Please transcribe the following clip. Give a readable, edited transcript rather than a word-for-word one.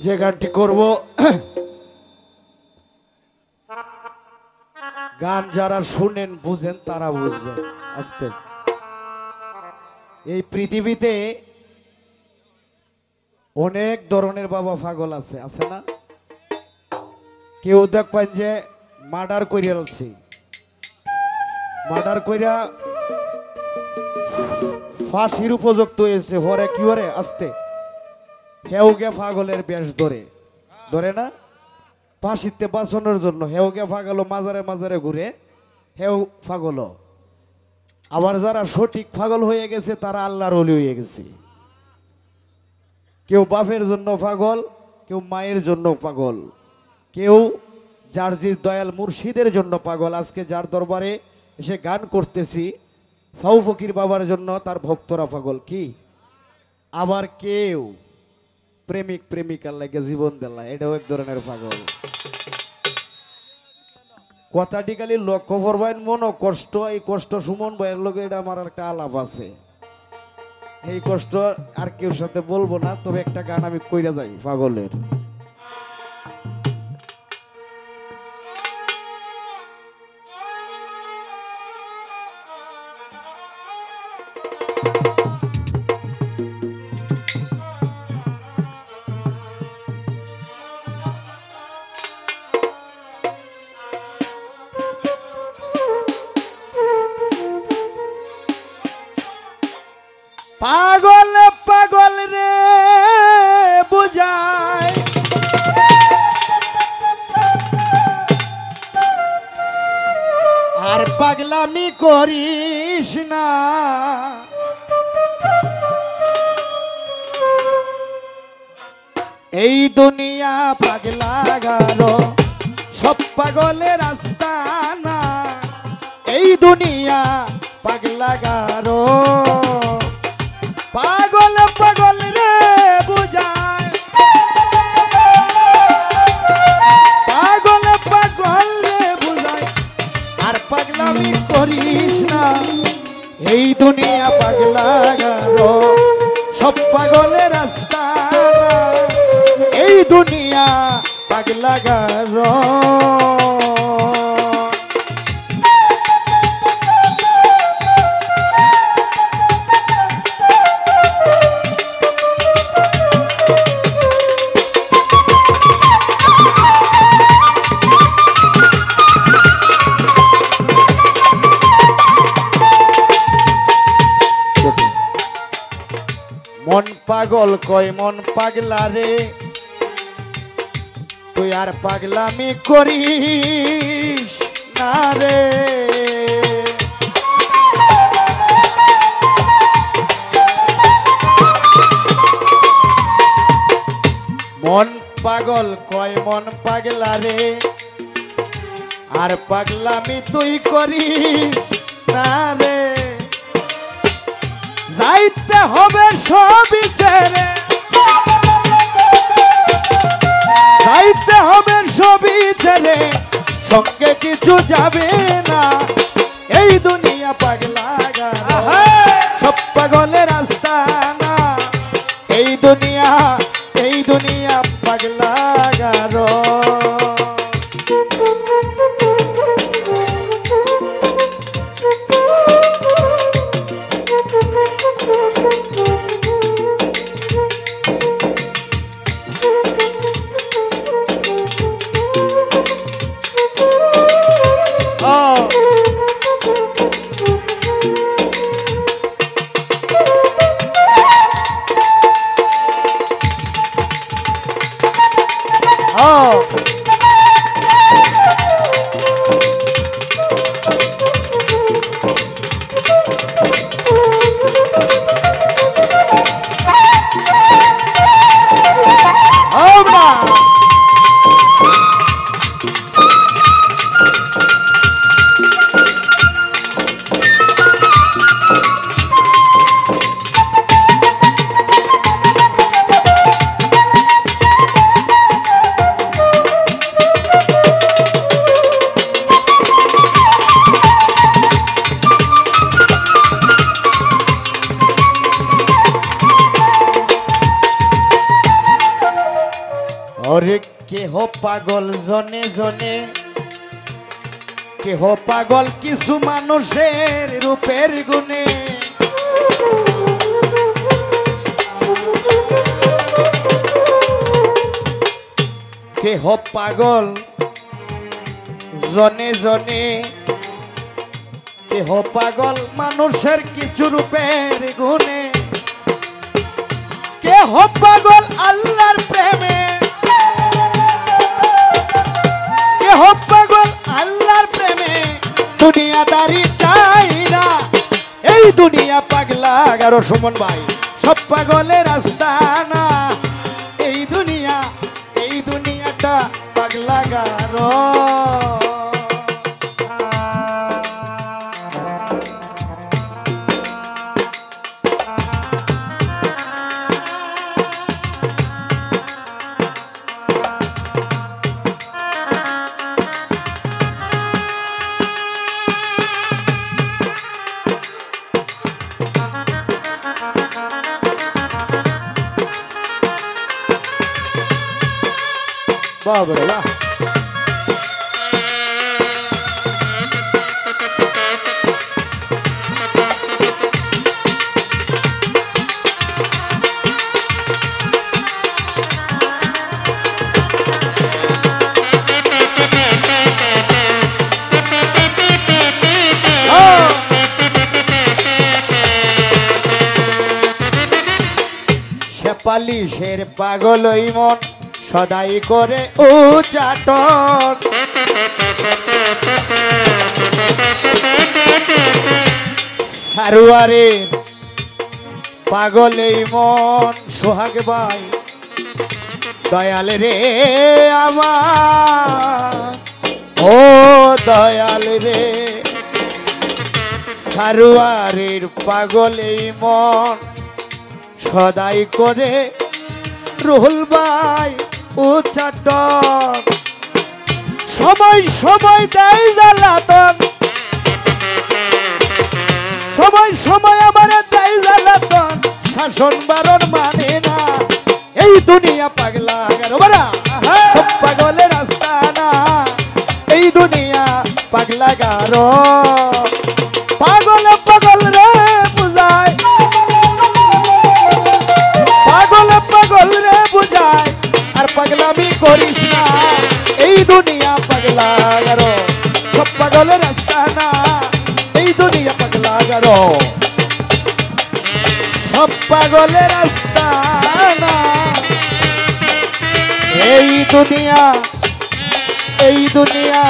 যে গানটি করব গান যারা শুনেন বুঝেন তারা বুঝবেন। আস্তে এই পৃথিবীতে অনেক ধরনের বাবা পাগল আছে, আছে না? কেউ দেখবেন যে মার্ডার কইরা আছে, মার্ডার কইরা ফাঁসির উপযুক্ত হয়েছে, হরে কি হরে আস্তে হেউগে পাগলের বেশ ধরে ধরে না ফাঁসিতে বাঁচানোর জন্য। হেউগে পাগল মাজারে মাজারে ঘুরে হেউ পাগল। আবার যারা সঠিক পাগল হয়ে গেছে তারা আল্লাহর ওলি হয়ে গেছে। কেউ বাপের জন্য পাগল, কেউ মায়ের জন্য পাগল, কেউ জার্জির দয়াল মুর্শিদের জন্য পাগল। আজকে যার দরবারে এসে গান করতেছি সাউ ফকির বাবার জন্য তার ভক্তরা পাগল কি। আবার কেউ প্রেমিক প্রেমিকার লাগে জীবন দিলা, এটাও এক ধরনের পাগল। কথাটি খালি লক্ষ্য করবেন, মন কষ্ট, এই কষ্ট সুমন ভাইয়ের লোক এটা আমার একটা আলাপ আছে, এই কষ্ট আর কেউ সাথে বলবো না। তবে একটা গান আমি কইরা যাই পাগলের। পাগল পাগল রে বুঝায়, আর পাগলামি করিস না। এই দুনিয়া পাগলা গারো, সব পাগলের রাস্তা না। এই দুনিয়া পাগলা গারো, পাগল পাগল রে বুঝায়, পাগল পাগল রে বুঝায়, আর পাগলামি করিস না। এই দুনিয়া পাগলা গারো, সব পাগলের রাস্তা না। এই দুনিয়া পাগলা গারো। মন পাগল কয় মন পাগলা রে, তুই আর পাগলামি করিস না রে। মন পাগল কয় মন পাগলা রে, আর পাগলামি তুই করিস না রে। যাইতে হবে সবই ছেড়ে, যাইতে হবে সবই ছেড়ে, সঙ্গে কিছু যাবে না। এই দুনিয়া পাগলা গারো, সব পাগলের রাস্তা না। এই দুনিয়া পাগলা গারো। কেহ পাগল জনে জনে, কেহ পাগল কিছু মানুষের রূপের গুণে। কেহ পাগল জনে জনে, কেহ পাগল মানুষের কিছু রূপের গুণে। কেহ পাগল আল্লাহর প্রেমে, কেহ পাগল আল্লাহর প্রেমে, দুনিয়াদারি চাই না এই দুনিয়া পাগলা গারো। সুমন ভাই সব পাগলের রাস্তা না এই দুনিয়া, এই দুনিয়াটা পাগলা গারো। বাবরে বাহ, শেপালিশের পাগল ওই মন সদাই করে ও চাটন। সারুয়ারের পাগল এই মন সোহাগ ভাই দয়াল রে আমার, ও দয়াল রে। সারুয়ারের পাগল এই মন সদাই করে রুহুল ভাই ও চাটন। সময় সময় দেয় জ্বালাতন, সময় সময় আমার দেয় জ্বালাতন, শাসন বারণ মানে না এই দুনিয়া পাগলা গারো। সব পাগলের রাস্তা না এই দুনিয়া পাগলা গারো। পাগল পাগল রে বুঝায়, পাগল পাগল রে বুঝায়, আর পাগলামি করিস না এই দুনিয়া পাগলা গারো। সব পাগলের রাস্তা না এই দুনিয়া পাগলা গারো। সব পাগলের রাস্তা না এই দুনিয়া, এই দুনিয়া